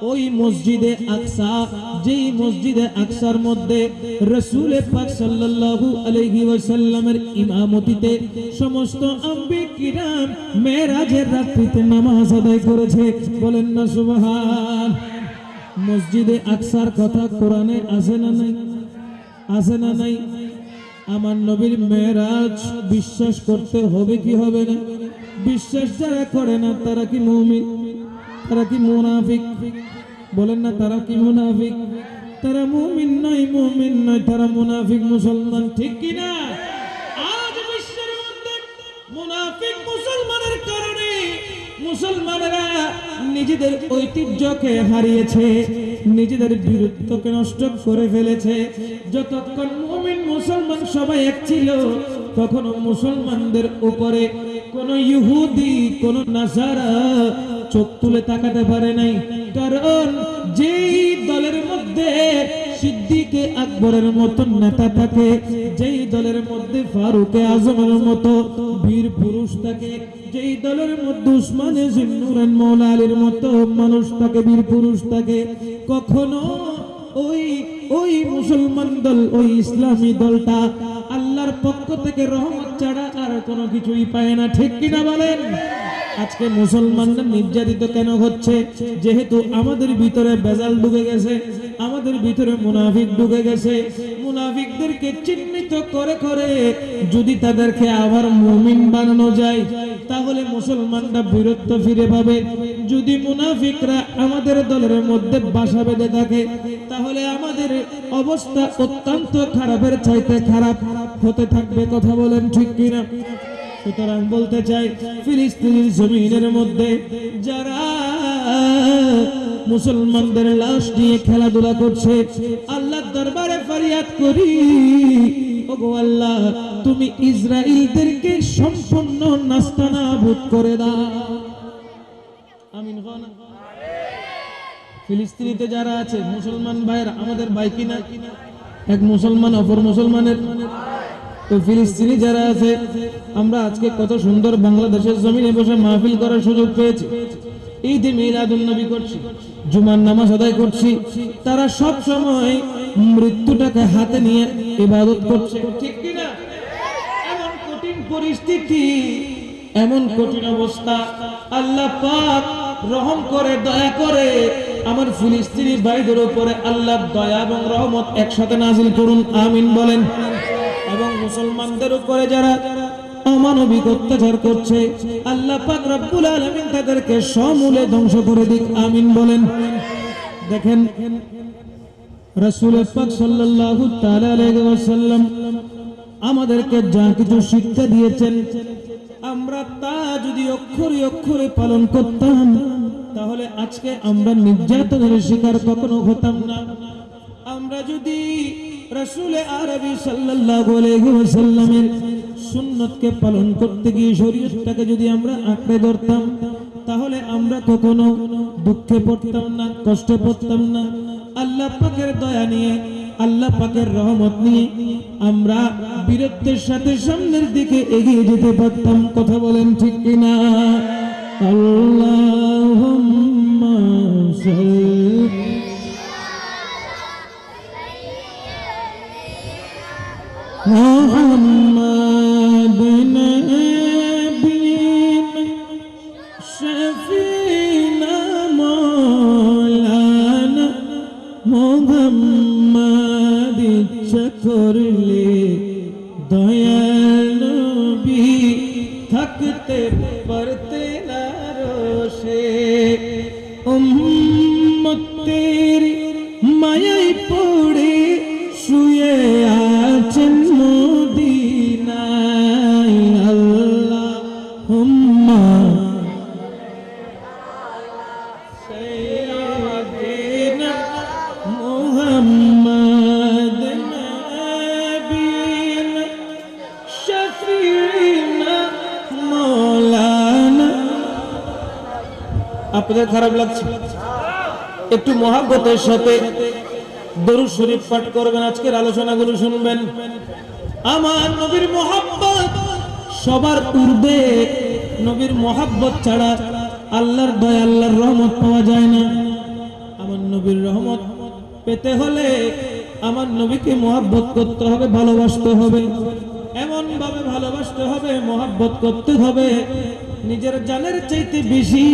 ওই মসজিদে আকসা, যেই মসজিদে আকসার মধ্যে রাসূল পাক সাল্লাল্লাহু আলাইহি ওয়াসাল্লামের ইমামতিতে সমস্ত আম্বিয়া কিরাম মেরাজের রাত্রিতে নামাজ আদায় করেছে। বলেন না সুবহান। মসজিদে আকসার কথা কোরআনে আছে না নাই? আছে না নাই? আমার নবীর মেরাজ বিশ্বাস করতে হবে কি হবে না? বিশ্বাস যারা করে না তারা কি মুমিন? তারা কি মুনাফিক? বলেন না, তারা কি মুনাফিক? তারা মুমিন নয়, মুমিন নয়, তারা মুনাফিক মুসলমান। ঠিক কি না? আজ বিশ্বের মধ্যে মুনাফিক মুসলমানের কারণে মুসলমানেরা নিজেদের ঐতিহ্যকে হারিয়েছে, নিজেদের বীরত্বকে নষ্ট করে ফেলেছে। যতক্ষণ মুমিন মুসলমান সবাই এক ছিল, তখনও মুসলমানদের উপরে কোন ইহুদি কোন নাসারা চোখ তুলে তাকাতে পারে নাই। কারণ যেই দলের মধ্যে সিদ্দিকে আকবরের মতো নেতা থাকে, যেই দলের মধ্যে ফারুকে আজমের মতো বীর পুরুষ থাকে, যেই দলের মধ্যে উসমানে জিন্নুরান মৌলা আলীর মতো মানুষ থাকে, বীর পুরুষ থাকে, কখনো ওই মুসলমান দল, ওই ইসলামী দলটা আল্লাহর পক্ষ থেকে রহমত ছাড়া আর কোনো কিছুই পায় না। ঠিক কিনা বলেন? আজকে মুসলমানরা নির্যাতিত কেন হচ্ছে? যেহেতু আমাদের ভিতরে বেজাল ঢুকে গেছে, আমাদের ভিতরে মুনাফিক ঢুকে গেছে। মুনাফিকদেরকে চিহ্নিত করে করে যদি তাদেরকে আবার মুমিন বানানো যায়, তাহলে মুসলমানরা বীরত্ব ফিরে পাবে। যদি মুনাফিকরা আমাদের দলের মধ্যে বাসা বেঁধে থাকে, তাহলে আমাদের অবস্থা অত্যন্ত খারাপের চাইতে খারাপ হতে থাকবে। কথা বলেন ঠিক কিনা? সুতরাং বলতে চাই, ফিলিস্তিনের জমিনের মধ্যে যারা মুসলমানদের লাশ নিয়ে খেলাধুলা করছে, আল্লাহর দরবারে ফরিয়াদ করি, ওগো আল্লাহ, তুমি ইসরাইলদেরকে সম্পূর্ণ নাস্তানাবুদ করে দাও। আমিন। ফিলিস্তিনিতে যারা আছে মুসলমান ভাইয়েরা, আমাদের ভাই কিনা? এক মুসলমান অপর মুসলমানের। তো ফিলিস্তিনি যারা আছে, আমরা আজকে কত সুন্দর বাংলাদেশের জমিনে বসে মাহফিল করার সুযোগ পেয়েছি, ঈদে মিলাদুন নবী করছি, জুমার নামাজ আদায় করছি। তারা সব সময় মৃত্যুটাকে হাতে নিয়ে ইবাদত করছে। ঠিক কি না? এমন কঠিন পরিস্থিতি, এমন কঠিন অবস্থা, আল্লাহ পাক রহম করে, দয়া করে আমার ফিলিস্তিনি ভাইদের উপরে আল্লাহ দয়া এবং রহমত একসাথে নাজিল করুন। আমিন বলেন। এবং মুসলমানদের উপরে যারা অমানবিক অত্যাচার করছে, আল্লাহ পাক রব্বুল আলামিন তাদেরকে সমূলে ধ্বংস করে দিক। আমিন বলেন। দেখেন, রাসূল পাক সাল্লাল্লাহু তাআলা আলাইহি ওয়াসাল্লাম আমাদেরকে যা কিছু শিক্ষা দিয়েছেন, আমরা তা যদি অক্ষরে অক্ষরে পালন করতাম, তাহলে আজকে আমরা নির্যাতনের শিকার কখনো হতাম না। আমরা যদি রাসূল আরবি সাল্লাল্লাহু আলাইহি ওয়াসাল্লামের সুন্নতকে পালন করতে গিয়ে শরীয়তটাকে যদি আমরা আঁকড়ে ধরতাম, তাহলে আমরা কখনো দুঃখে পড়তাম না, কষ্টে পড়তাম না। আল্লাহ পাকের দয়া নিয়ে, আল্লাহ পাকের রহমত নিয়ে আমরা বীরত্বের সাথে সামনের দিকে এগিয়ে যেতে পারতাম। কথা বলেন ঠিক কিনা? আল্লাহুম্মা সাল্লি محمد نبينا شفينا مولانا محمد চকরলে দয়াল নবী থাকতে পারতে না রোশে, উম্মতের মায়ায় পড়ে শুয়ে আছেন মদিনায়। আল্লাহুম্মা সাইয়্যিদিনা মুহাম্মাদ নবিয়িনা শফিঈনা মাওলানা। আপনাদের খারাপ লাগছে? একটু মহব্বতের সাথে দরুদ শরীফ পাঠ করবেন, আজকের আলোচনাগুলো শুনবেন। আমার নবীর মহব্বত সবার ঊর্ধ্বে। নবীর মহব্বত ছাড়া আল্লাহর দয়া, আল্লাহর রহমত পাওয়া যায় না। নবীর রহমত পেতে হলে আমার নবীকে মহব্বত করতে হবে, ভালোবাসতে হবে, এমন ভাবে ভালোবাসতে হবে, মহব্বত করতে হবে, নিজের জানের চাইতে বেশি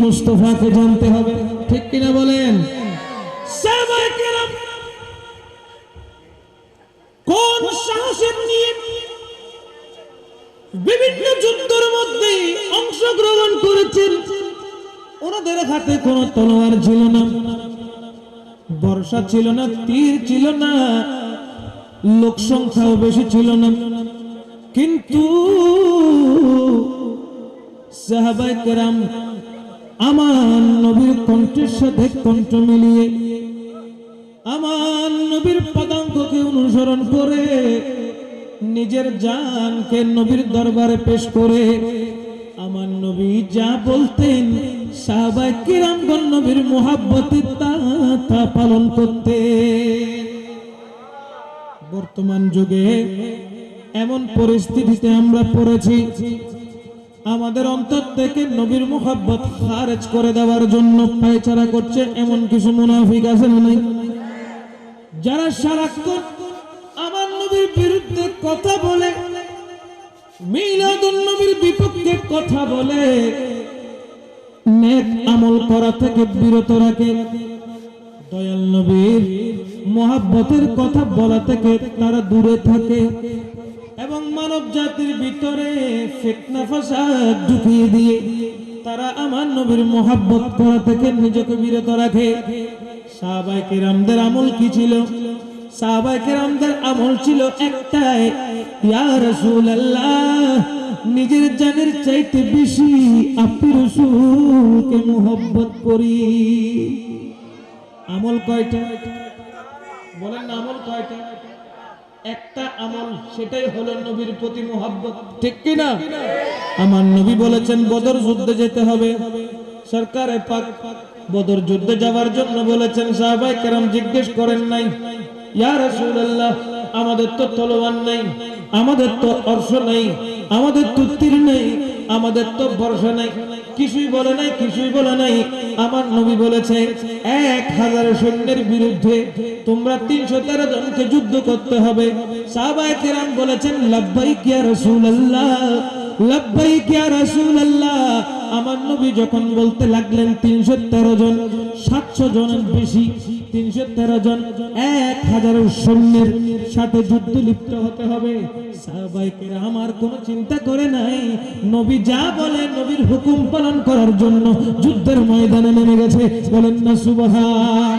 মুস্তাফাকে জানতে হবে। ঠিক কিনা বলেন? সাহাবায়ে কেরাম কোন সাহসের নিয়ে বিভিন্ন যুদ্ধের মধ্যে অংশগ্রহণ করেছেন। ওনাদের হাতে কোনো তলোয়ার ছিল না, বর্ষা ছিল না, তীর ছিল না, লোক সংখ্যাও বেশি ছিল না, কিন্তু সাহাবায়ে কেরাম আমার নবীর কণ্ঠের সাথে কণ্ঠ মিলিয়ে, আমার নবীর পদাঙ্ককে অনুসরণ করে, নিজের জানকে নবীর দরবারে পেশ করে আমার নবী যা বলতেন সাহাবায়ে কিরামগণ নবীর মুহাব্বতে তা পালন করতে। বর্তমান যুগে এমন পরিস্থিতিতে আমরা পড়েছি, আমাদের অন্তর থেকে নবীর মুহাব্বত খারিজ করে দেওয়ার জন্য পায়চারা করছে এমন কিছু মুনাফিক আছে না নাই? যারা সারাক্ষণ আমার নবীর বিরুদ্ধে কথা বলে, মিলাদুন নবীর বিপক্ষে কথা বলে, নেক আমল করা থেকে বিরত রাখে, দয়াল নবীর মুহাব্বতের কথা বলা থেকে তারা দূরে থাকে এবং মানব জাতির ভিতরে ফিতনা ফাসাদ ঢুকিয়ে দিয়ে তারা আমার নবীর মুহাব্বত করা থেকে নিজেকে বিরত রাখে। সাহাবায়ে কেরামদের আমল কি ছিল? সাহাবায়ে কেরামদের আমল ছিল একটাই, ইয়া রাসূলুল্লাহ, নিজের জানের চাইতে বেশি আপনি রাসূলকে মুহাব্বত করি। আমল কয়টা? বলেন না, আমল কয়টা? একটা আমল, সেটাই হলো নবীর প্রতি মুহাব্বত। ঠিক কি না? আমার নবী বলেছেন বদর যুদ্ধে যেতে হবে, সরকারে পাক বদর যুদ্ধে যাওয়ার জন্য বলেছেন। সাহাবায়ে কেরাম জিজ্ঞেস করেন নাই, ইয়া রাসূলুল্লাহ, আমাদের তো তলোয়ার নাই, আমাদের তো অর্শ নাই, আমাদের তো তীর নাই, আমাদের তো বর্ষা নাই, কিছুই বলে নাই, কিছুই বলে নাই। আমার নবী বলেছে 1000 সৈন্যের বিরুদ্ধে তোমরা 313 জনকে যুদ্ধ করতে হবে। সাহাবায়ে কেরাম বলেছেন লাব্বাইক ইয়া রাসূলুল্লাহ, লাব্বাইক ইয়া রাসূলুল্লাহ। আমার নবী যখন বলতে লাগলেন 313 জন, 700 জনের বেশি, 313 জন 1000 সৈন্যের সাথে যুদ্ধ লিপ্ত হতে হবে। সাহাবায়ে কেরাম আর কোনো চিন্তা করে নাই, নবী যা বলে নবীর হুকুম পালন করার জন্য যুদ্ধের ময়দানে নেমে গেছে। বলেন না সুবহান।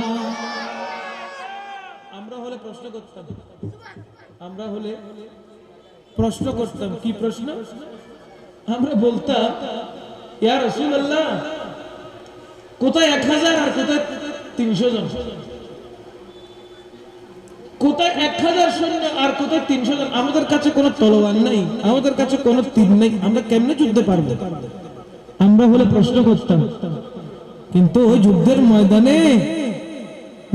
আমরা হলে প্রশ্ন করতাম, আমরা হলে প্রশ্ন করতাম। কি প্রশ্ন? আমরা বলতাম, ইয়া রাসূলুল্লাহ, কোথায় 1000 আর কোথায় 300 জন? কোথায় 1000 সৈন্য আর কোথায় 300 জন? আমাদের কাছে কোনো তলোয়ার নাই, আমাদের কাছে কোনো তীর নেই, আমরা কেমনে যুদ্ধে পারবো? আমরা হলে প্রশ্ন করতাম। কিন্তু ওই যুদ্ধের ময়দানে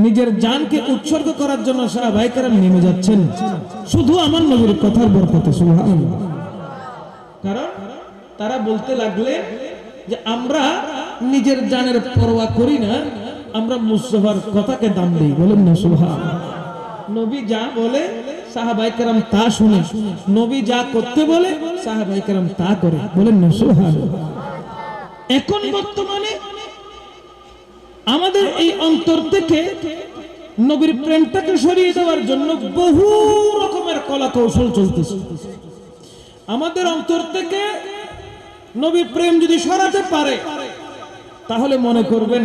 নিজের জানকে উৎসর্গ করার জন্য সাহাবায়ে কেরাম নেমে যাচ্ছেন শুধু আমার নবীর কথার বরকতে। সুবহানাল্লাহ। কারণ তারা বলতে লাগলেন যে আমরা নিজের জানের পরোয়া করি না, আমরা মুস্তাফার কথাকে দাম দেই। বলেন না সুবহানাল্লাহ। নবী যা বলে সাহাবায়ে কেরাম তা শুনে, নবী যা করতে বলে সাহাবায়ে কেরাম তা করে। বলেন না সুবহানাল্লাহ। এখন বর্তমানে আমাদের এই অন্তর থেকে নবীর প্রেমটাকে সরিয়ে দেওয়ার জন্য বহু রকমের কলা কৌশল চলতেছে। আমাদের অন্তর থেকে নবীর প্রেম যদি সরাতে পারে তাহলে মনে করবেন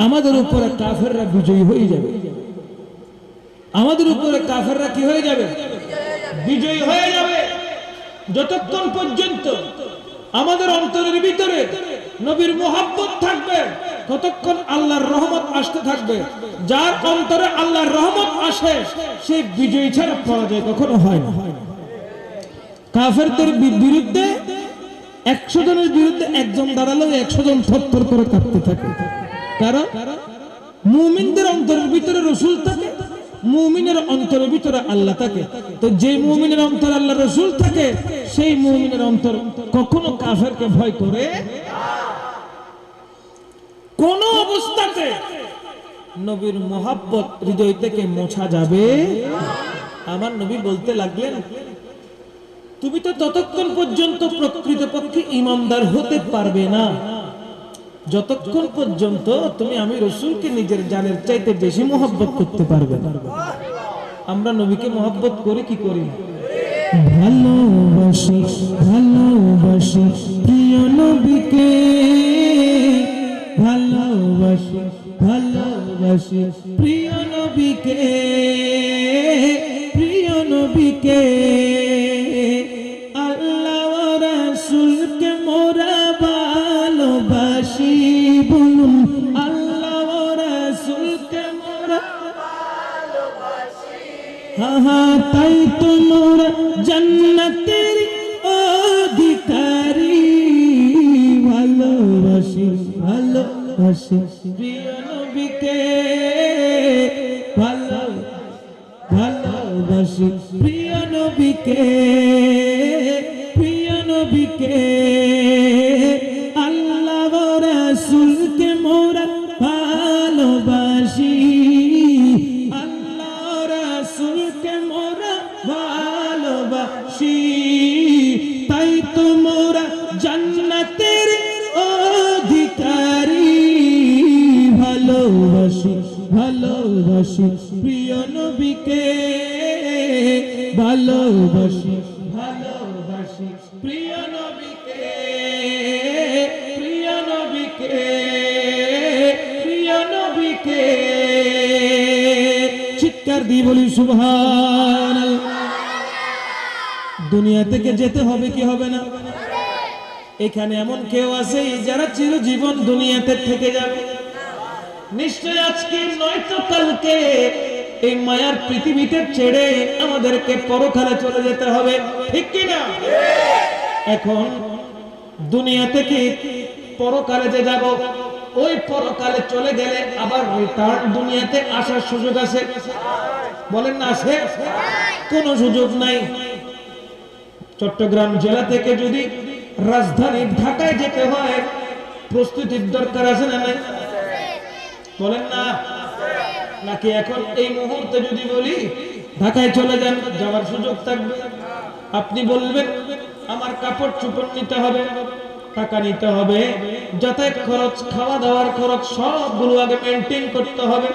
আমাদের উপরে কাফেররা বিজয়ী হয়ে যাবে। আমাদের উপরে কাফেররা কি হয়ে যাবে? বিজয়ী হয়ে যাবে। যতক্ষণ পর্যন্ত আমাদের অন্তরের ভিতরে নবীর মুহাব্বত থাকবে ততক্ষণ আল্লাহর রহমত আসতে থাকবে। যার অন্তরে আল্লাহর রহমত আসে সে বিজয়ী ছাড়া পরাজয় কখনো হয় না। কাফেরদের বিরুদ্ধে 100 জনের বিরুদ্ধে একজন দাঁড়ালে 100 জন থরথর করে কাঁপতে থাকে। কারণ মুমিনদের অন্তরের ভিতরে রাসূল থাকে, মুমিনের অন্তরের ভিতরে আল্লাহ থাকে। তো যে মুমিনের অন্তরে আল্লাহ রাসূল থাকে সেই মুমিনের অন্তর কখনো কাফেরকে ভয় করে না। কোন অবস্থাতে নবীর মোহাব্বত হৃদয় থেকে মোছা যাবে? আমার নবী বলতে লাগলেন, তুমি তো ততক্ষণ পর্যন্ত প্রকৃতপক্ষে ইমানদার হতে পারবে না যতক্ষণ পর্যন্ত তুমি আমি রাসূলকে নিজের জানের চাইতে বেশি মোহাব্বত করতে পারবে না। আমরা নবীকে মোহাব্বত করি কি করি না? ভালোবাসি ভালোবাসি প্রিয় নবীকে, ভালোবাসি ভালোবাসি প্রিয় নবীকে, প্রিয় নবীকে। আল্লাহ ও রাসূলকে মোরা ভালোবাসি, বলুন আল্লাহ ও রাসূলকে মোরা ভালোবাসি। হ্যাঁ, তাই তো মোরা জান্নাতের অধিকারী। ভালোবাসি ভালোবাসি প্রিয় নবীকে, ভালোবাসি প্রিয় নবীকে, প্রিয় নবীকে। আল্লাহ ও রাসূলকে মোরা ভালোবাসি, আল্লাহ ও রাসূলকে মোরা ভালোবাসি। তাই তো মোরা জান্নাতের অধিকারী। ভালোবাসি ভালোবাসি প্রিয় নবীকে, ভালোবাসি ভালোবাসি প্রিয় নবীকে, প্রিয় নবীকে, প্রিয় নবীকে। চিৎকার দিয়ে বলি সুবহানাল্লাহ। দুনিয়া থেকে যেতে হবে কি হবে না? এখানে এমন কেউ আছে যারা চিরজীবন দুনিয়াতে থেকে যাবে? নিশ্চয় আজকে নয়তো কালকে এই মায়ার পৃথিবীতে ছেড়ে আমাদেরকে পরকালে চলে যেতে হবে, ঠিক কি না? এখন দুনিয়া থেকে পরকালে যে যাব, ওই পরকালে চলে গেলে আবার রিটার্ন দুনিয়াতে আসার সুযোগ আছে? বলেন না আছে? কোনো সুযোগ নাই। চট্টগ্রাম জেলা থেকে যদি রাজধানী ঢাকায় যেতে হয়, প্রস্তুতির দরকার আছে না নাই? বলেন না? নাকি এখন এই মুহূর্তে যদি বলি ঢাকায় চলে যান, যাওয়ার সুযোগ থাকবে? আপনি বলবেন আমার কাপড় চোপড় নিতে হবে, টাকা নিতে হবে, যাতায়াত খরচ, খাওয়া দাওয়ার খরচ সবগুলো আগে মেনটেন করতে হবে,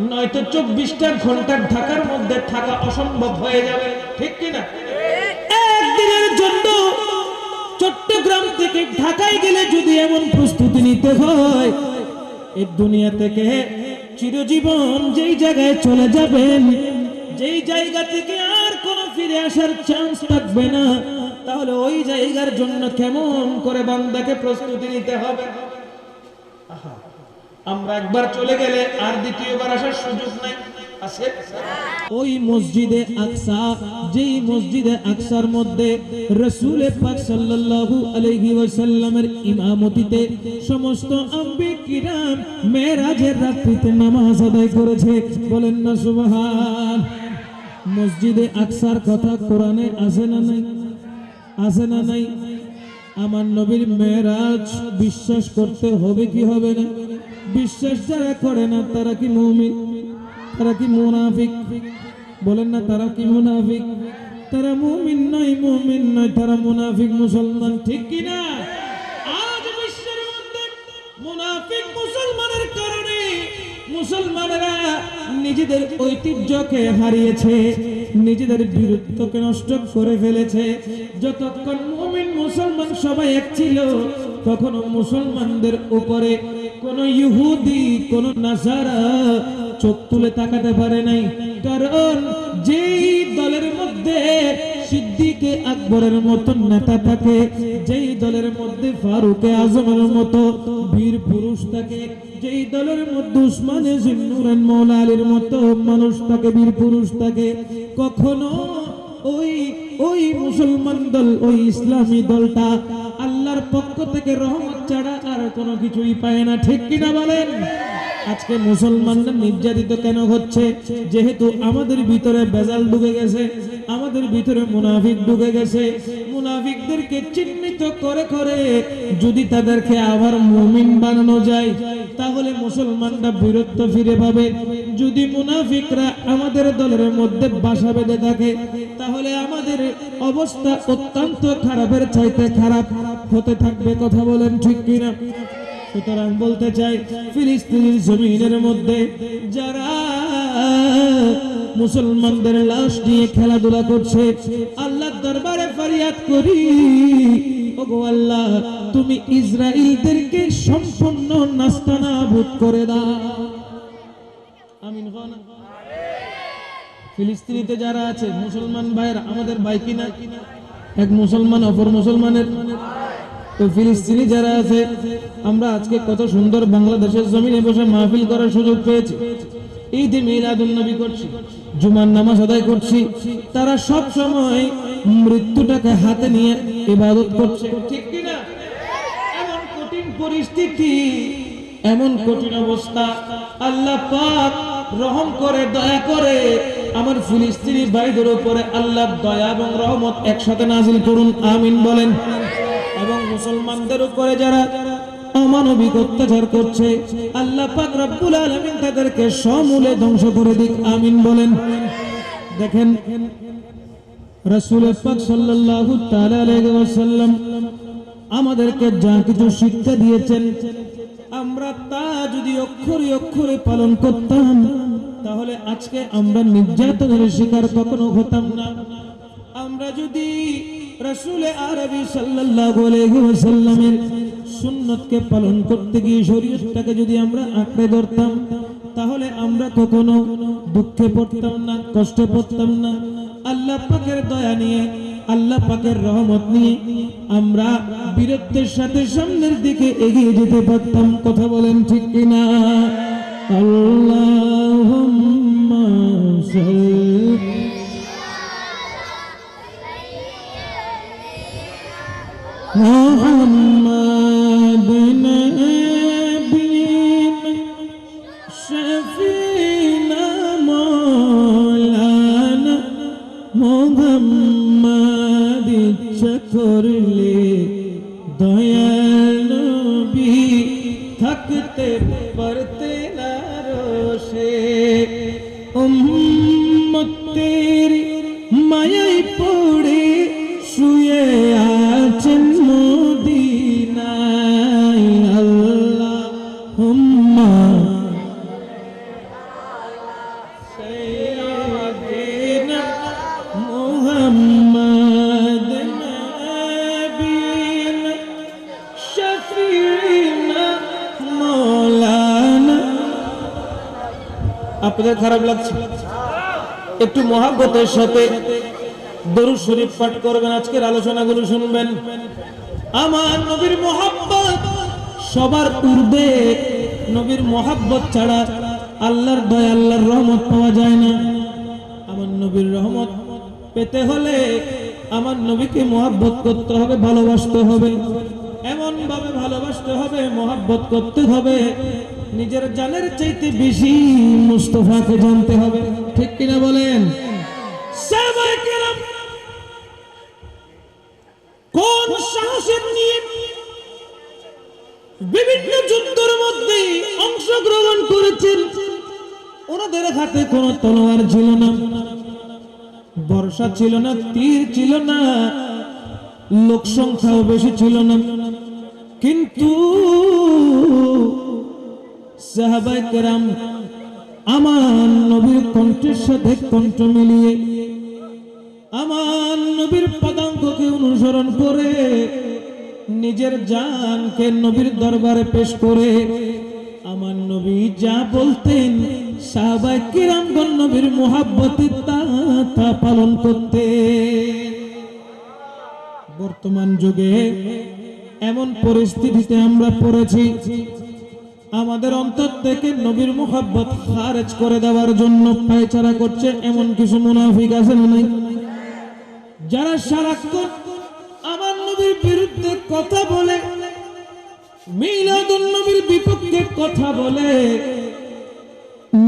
নয়তো 24টা ঘন্টা ঢাকার মধ্যে থাকা অসম্ভব হয়ে যাবে, ঠিক কিনা? একদিনের জন্য চট্টগ্রাম থেকে ঢাকায় গেলে যদি এমন প্রস্তুতি নিতে হয়, এই দুনিয়া থেকে চিরজীবন যেই জায়গায় চলে যাবেন, যেই জায়গা থেকে আর কোনো ফিরে আসার চান্স থাকবে না, তাহলে ওই জায়গার জন্য কেমন করে বান্দাকে প্রস্তুতি নিতে হবে? আমরা একবার চলে গেলে আর দ্বিতীয়বার আসার সুযোগ নাই, আছে? ওই মসজিদে আকসা, যেই মসজিদে আকসার মধ্যে রাসূল পাক সাল্লাল্লাহু আলাইহি ওয়াসাল্লামের ইমামতিতে সমস্ত আম্বিয়া কিরাম মেরাজের রাত্রিতে নামাজ আদায় করেছে, বলেন না সুবহান। মসজিদে আকসার কথা কোরআনে আছে না নাই? আছে না নাই? আমার নবীর মেরাজ বিশ্বাস করতে হবে কি হবে না? বিশ্বাস যারা করে না তারা কি মুমিন? তারা কি মুনাফিক? বলেন না, তারা কি মুনাফিক? তারা মুমিন নয়, মুমিন নয়, তারা মুনাফিক মুসলমান, ঠিক কি না? আজ বিশ্বের মধ্যে মুনাফিক মুসলমানের কারণে মুসলমানেরা নিজেদের ঐতিহ্যকে হারিয়েছে, নিজেদের বীরত্বকে নষ্ট করে ফেলেছে। যতক্ষণ মুমিন মুসলমান সবাই এক ছিল, তখন মুসলমানদের উপরে কোন ইহুদি, কোন নাসারা চোখ তুলে তাকাতে পারে নাই। কারণ যেই দলের মধ্যে সিদ্দিকে আকবরের মতো নেতা থাকে, যেই দলের মধ্যে ফারুকে আজমের মতো বীর পুরুষ থাকে, যেই দলের মধ্যে উসমানে জিন্নুরান মৌলা আলীর মতো মানুষ থাকে, বীর পুরুষ থাকে, কখনো ওই মুসলমান দল, ওই ইসলামী দলটা আল্লাহর পক্ষ থেকে রহমত ছাড়া আর কোনো কিছুই পায় না, ঠিক কিনা বলেন? আজকে মুসলমানরা নির্যাতিত কেন হচ্ছে? যেহেতু আমাদের ভিতরে বেজাল ঢুকে গেছে, আমাদের ভিতরে মুনাফিক ঢুকে গেছে। মুনাফিকদেরকে চিহ্নিত করে করে যদি তাদেরকে আবার মুমিন বানানো যায়, তাহলে মুসলমানরা বীরত্ব ফিরে পাবে। যদি মুনাফিকরা আমাদের দলের মধ্যে বাসা বেঁধে থাকে তাহলে আমাদের অবস্থা অত্যন্ত খারাপের চাইতে খারাপ হতে থাকবে। কথা বলেন ঠিক কিনা? সুতরাং বলতে চাই, ফিলিস্তিনের জমিনের মধ্যে যারা মুসলমানদের লাশ নিয়ে খেলাধুলা করছে, আল্লাহর দরবারে ফরিয়াদ করি, ওগো আল্লাহ তুমি ইসরাইলদেরকে সম্পূর্ণ নাস্তানাবুদ করে দাও। আমিন। ফিলিস্তিনিতে যারা আছে মুসলমান ভাইরা আমাদের ভাই কিনা? এক মুসলমান অপর মুসলমানের। তো ফিলিস্তিনি যারা আছে, আমরা আজকে কত সুন্দর বাংলাদেশের জমিনে বসে মাহফিল করার সুযোগ পেয়েছি, ঈদে মিলাদুন নবী করছি, জুমার নামাজ আদায় করছি। তারা সব সময় মৃত্যুটাকে হাতে নিয়ে ইবাদত করছে, ঠিক কিনা? এমন কঠিন পরিস্থিতি, এমন কঠিন অবস্থা, আল্লাহ পাক রহম করে দয়া করে আমার ফিলিস্তিনি ভাইদের উপরে আল্লাহ দয়া এবং রহমত একসাথে নাজিল করুন। আমিন বলেন। এবং মুসলমানদের উপরে যারা অমানবিক অত্যাচার করছে, আল্লাহ পাক রব্বুল আলামিন তাদেরকে সমূলে ধ্বংস করে দিক। আমিন বলেন। দেখেন রাসূল পাক সাল্লাল্লাহু তাআলা আলাইহি ওয়াসাল্লাম আমাদেরকে যা কিছু শিক্ষা দিয়েছেন, আমরা তা যদি অক্ষরে অক্ষরে পালন করতাম তাহলে আজকে আমরা নির্যাতনের শিকার কখনো হতাম না। আমরা যদি রাসূল আরবি সাল্লাল্লাহু আলাইহি ওয়াসাল্লামের সুন্নতকে পালন করতে গিয়ে শরীয়তটাকে যদি আমরা আঁকড়ে ধরতাম তাহলে আমরা কখনো দুঃখে পড়তাম না, কষ্টে পড়তাম না। আল্লাহ পাকের দয়া নিয়ে, আল্লাহ পাকের রহমত নিয়ে আমরা বীরত্বের সাথে সামনের দিকে এগিয়ে যেতে পারতাম। কথা বলেন ঠিক কিনা? আল্লাহুম্মা সাল্লি মুহাম্মাদিন নাবিয়িনা শাফিনা মাওলানা মুহাম্মাদ ইচ্ছা করলে দয়াল নবী থাকতে পারতে না রোষে। উম্মতের মায়ায় পড়ে শুয়ে আছেন মদিনায়। আল্লাহুম্মা সাইয়্যিদিনা মুহাম্মাদ নাবিয়িনা শাফিঈনা মাওলানা। আপনাদের খারাপ লাগছে? একটু মহব্বতের সাথে দরুদ শরীফ পাঠ করবেন, আজকের আলোচনাগুলো শুনবেন। আমার নবীর মহব্বত সবার ঊর্ধ্বে। নবীর মহব্বত ছাড়া আল্লাহর দয়া, আল্লাহর রহমত পাওয়া যায় না। আমার নবীর রহমত পেতে হলে আমার নবীকে মহব্বত করতে হবে, ভালোবাসতে হবে। এমন ভাবে ভালোবাসতে হবে, মহব্বত করতে হবে, নিজের জানের চাইতে বেশি মুস্তাফাকে জানতে হবে। ঠিক কিনা বলেন? সাহাবায়ে কেরাম কোন সাহসের নিয়ে বিভিন্ন যুদ্ধের মধ্যে অংশগ্রহণ করেছেন। ওনাদের হাতে কোনো তলোয়ার ছিল না, বর্ষা ছিল না, তীর ছিল না, লোক সংখ্যাও বেশি ছিল না, কিন্তু সাহাবায়ে কেরাম আমার নবীর কণ্ঠের সাথে কণ্ঠ মিলিয়ে, আমার নবীর পদাঙ্ককে অনুসরণ করে, নিজের জানকে নবীর দরবারে পেশ করে আমার নবী যা বলতেন সাহাবায়ে কিরামগণ নবীর মুহাব্বতে তা পালন করতে। বর্তমান যুগে এমন পরিস্থিতিতে আমরা পড়েছি, আমাদের অন্তর থেকে নবীর মুহাব্বত খারিজ করে দেওয়ার জন্য পায়চারা করছে এমন কিছু মুনাফিক আছে না নাই? যারা সারাক্ষণ আমার নবীর বিরুদ্ধে কথা বলে, মিলাদুন নবীর বিপক্ষে কথা বলে,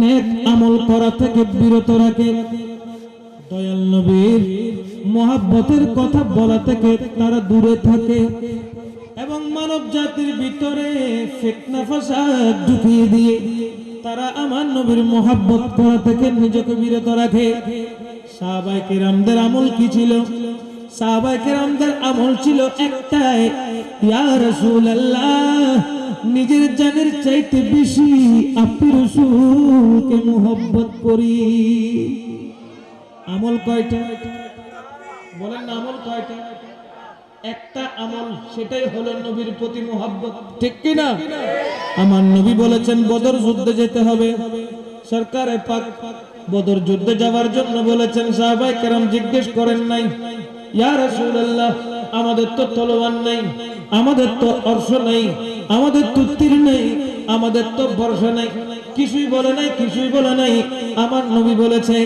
নেক আমল করা থেকে বিরত রাখে, দয়াল নবীর মুহাব্বতের কথা বলা থেকে তারা দূরে থাকে এবং মানব জাতির ভিতরে ফিতনা ফাসাদ ঢুকিয়ে দিয়ে তারা আমার নবীর মোহাব্বত করা থেকে নিজেকে বিরত রাখে। সাহাবায়ে কেরামদের আমল কি ছিল? সাহাবায়ে কেরামদের আমল ছিল একটাই, ইয়া রাসূলুল্লাহ, নিজের জানের চাইতে বেশি আপনি রাসূলকে মোহাব্বত করি। আমল কয়টা? বলেন না, আমল কয়টা? একটা আমল, সেটাই হলো নবীর প্রতি মোহাব্বত, ঠিক কি না? আমার নবী বলেছেন বদর যুদ্ধে যেতে হবে। সরকারে পাক বদর যুদ্ধে যাওয়ার জন্য বলেছেন। সাহাবায়ে কেরাম জিজ্ঞেস করেন নাই, ইয়া রাসূলুল্লাহ, আমাদের তো তলোয়ার নাই, আমাদের তো অর্শ নাই, আমাদের তো তীর নাই, আমাদের তো বর্ষা নাই। কিছুই বলে নাই, কিছুই বলে নাই। আমার নবী বলেছে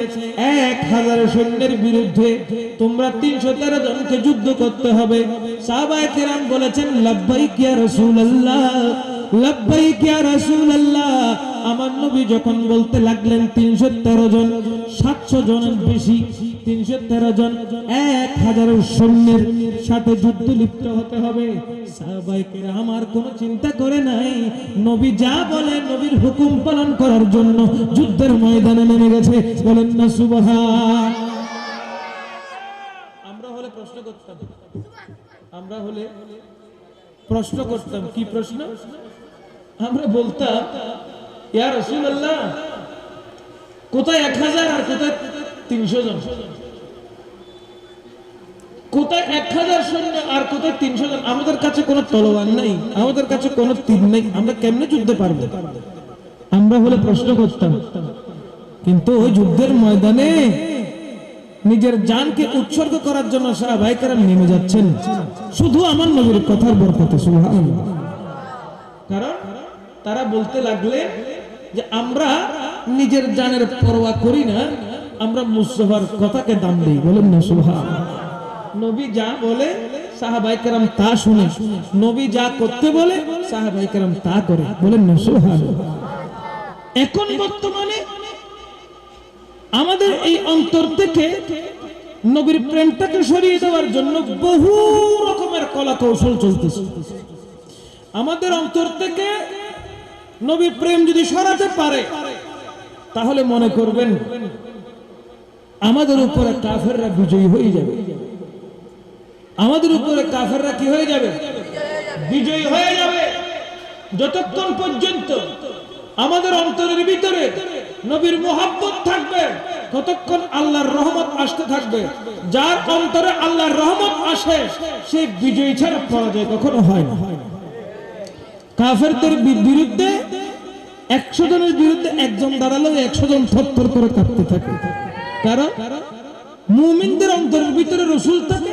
1000 সৈন্যের বিরুদ্ধে তোমরা 313 জনকে যুদ্ধ করতে হবে। সাহাবায়ে কেরাম বলেছেন লাব্বাইক ইয়া রাসূলুল্লাহ, লাব্বাইক ইয়া রাসূলুল্লাহ। আমার নবী যখন বলতে লাগলেন 313 জন, 700 জনের বেশি, 313 জন 1000 সৈন্যের সাথে যুদ্ধ লিপ্ত হতে হবে। সাহাবায়ে কেরাম আর কোনো চিন্তা করে নাই, নবী যা বলে নবীর হুকুম পালন করার জন্য যুদ্ধের ময়দানে নেমে গেছে। বলেন না সুবহান। আমরা হলে প্রশ্ন করতাম, আমরা হলে প্রশ্ন করতাম। কি প্রশ্ন? আমরা বলতাম, ইয়া রাসূলুল্লাহ, কোথায় 1000 আর কোথায় 300 জন? কোথায় 1000 সৈন্য আর কোথায় 300 জন? আমাদের কাছে কোনো তলোয়ার নাই, আমাদের কাছে কোনো তীর নেই, আমরা কেমনে যুদ্ধে পারবো? আমরা হলে প্রশ্ন করতাম। কিন্তু ওই যুদ্ধের ময়দানে নিজের জানকে উৎসর্গ করার জন্য সাহাবায়ে কেরাম নেমে যাচ্ছেন শুধু আমার নবীর কথার বরকতে। সুবহানাল্লাহ। কারণ তারা বলতে লাগলে যে আমরা নিজের জানের পরোয়া করি না, আমরা মুস্তাফার কথাকে দাম দেই। বলেন না সুবহানাল্লাহ। নবী যা বলে সাহাবায়ে কেরাম তা শুনে, নবী যা করতে বলে সাহাবায়ে কেরাম তা করে। বলেন না সুবহানাল্লাহ। এখন বর্তমানে আমাদের এই অন্তর থেকে নবীর প্রেমটাকে সরিয়ে দেওয়ার জন্য বহু রকমের কলা কৌশল চলতেছে। আমাদের অন্তর থেকে নবীর প্রেম যদি সরাতে পারে তাহলে মনে করবেন আমাদের উপরে কাফেররা বিজয়ী হয়ে যাবে। আমাদের উপরে কাফেররা কি হয়ে যাবে? বিজয়ী হয়ে যাবে। যতক্ষণ পর্যন্ত আমাদের অন্তরের ভিতরে নবীর মোহাব্বত থাকবে ততক্ষণ আল্লাহর রহমত আসতে থাকবে। যার অন্তরে আল্লাহর রহমত আসে সে বিজয়ী ছাড়া পরাজয় কখনো হয় না। কাফেরদের বিরুদ্ধে 100 জনের বিরুদ্ধে একজন দাঁড়ালেও 100 জন থরথর করে কাঁপতে থাকে। কারণ মুমিনদের অন্তরের ভিতরে রাসূল থাকে,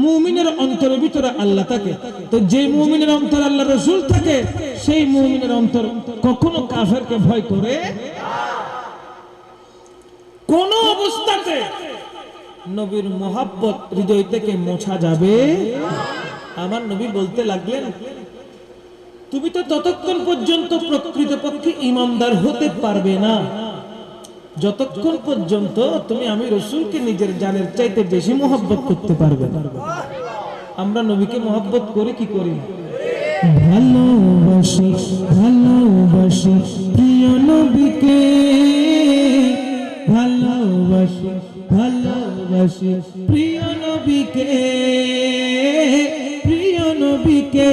মুমিনের অন্তরের ভিতরে আল্লাহ থাকে। তো যে মুমিনের অন্তরে আল্লাহ রাসূল থাকে সেই মুমিনের অন্তর কখনো কাফেরকে ভয় করে কোন অবস্থাতে নবীর মোহাব্বত হৃদয় থেকে মোছা যাবে। আমার নবী বলতে লাগলেন, তুমি তো ততক্ষণ পর্যন্ত প্রকৃতপক্ষে ইমানদার হতে পারবে না যতক্ষণ পর্যন্ত তুমি আমি রাসূলকে নিজের জানের চাইতে বেশি মোহাব্বত করতে পারবে না। আমরা নবীকে মোহাব্বত করি কি করি? ভালোবাসি, ভালোবাসি প্রিয় নবীকে, ভালোবাসি, ভালোবাসি প্রিয় নবীকে, প্রিয় নবীকে।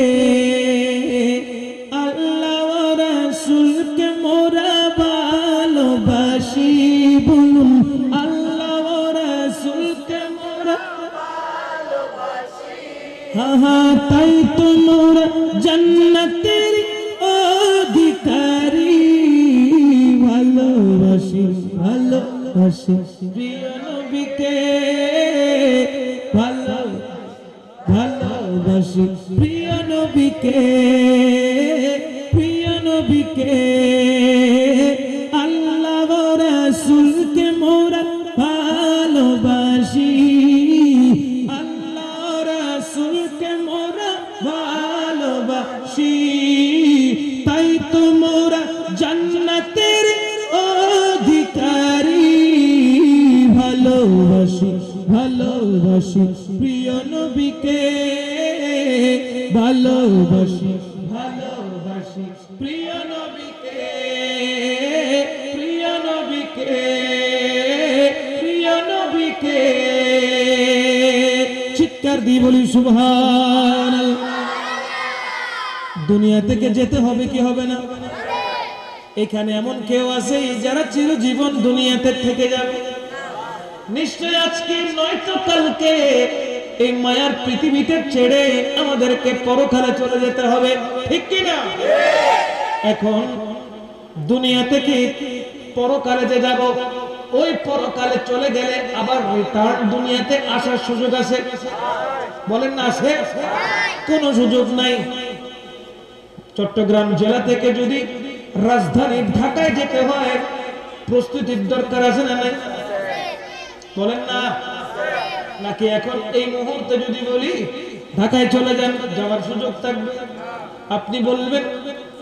আল্লাহ ও রাসূলকে মোরা ভালোবাসি। বলুন আল্লাহ ও রাসূলকে মোরা ভালোবাসি। হ্যাঁ হ্যাঁ, তাই তো মোরা জান্নাতের অধিকারী। ভালোবাসি, ভালোবাসি প্রিয় নবীকে, ভালোবাসি প্রিয় নবীকে, প্রিয় নবীকে। আল্লাহ ও রাসূলকে মোরা ভালোবাসি, আল্লাহ ও রাসূলকে মোরা ভালোবাসি। তাই তো মোরা জান্নাতের অধিকারী। ভালোবাসি, ভালোবাসি প্রিয় নবীকে, ভালোবাসি ভালোবাসি প্রিয় নবীকে, প্রিয় নবীকে, প্রিয় নবীকে। চিৎকার দিয়ে বলি সুবহানাল্লাহ। দুনিয়া থেকে যেতে হবে কি হবে না? এখানে এমন কেউ আছে যারা চিরজীবন দুনিয়াতে থেকে যাবে? নিশ্চয় আজকে নয়তো কালকে এই মায়ার পৃথিবীতে ছেড়ে আমাদেরকে পরকালে চলে যেতে হবে, ঠিক কি না? এখন দুনিয়া থেকে পরকালে যে যাব, ওই পরকালে চলে গেলে আবার রিটার্ন দুনিয়াতে আসার সুযোগ আছে? বলেন না আছে? কোনো সুযোগ নাই। চট্টগ্রাম জেলা থেকে যদি রাজধানী ঢাকায় যেতে হয়, প্রস্তুতির দরকার আছে না নাই? বলেন না? নাকি এখন এই মুহূর্তে যদি বলি ঢাকায় চলে যান, যাওয়ার সুযোগ থাকবে? আপনি বলবেন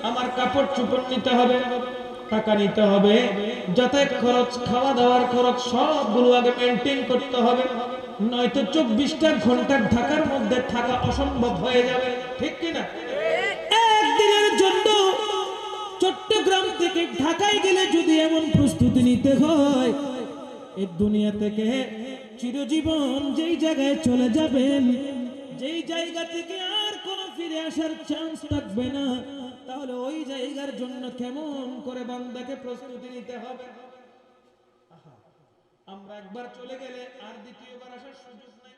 আমার কাপড় চোপড় নিতে হবে, টাকা নিতে হবে, যাতায়াত খরচ, খাওয়া দাওয়ার খরচ সবগুলো আগে মেনটেন করতে হবে, নয়তো 24টা ঘন্টা ঢাকার মধ্যে থাকা অসম্ভব হয়ে যাবে, ঠিক কিনা? একদিনের জন্য চট্টগ্রাম থেকে ঢাকায় গেলে যদি এমন প্রস্তুতি নিতে হয়, এই দুনিয়া থেকে চিরজীবন যেই জায়গায় চলে যাবেন, যেই জায়গা থেকে আর কোনো ফিরে আসার চান্স থাকবে না, তাহলে ওই জায়গার জন্য কেমন করে বান্দাকে প্রস্তুতি নিতে হবে? আমরা একবার চলে গেলে আর দ্বিতীয়বার আসার সুযোগ নাই।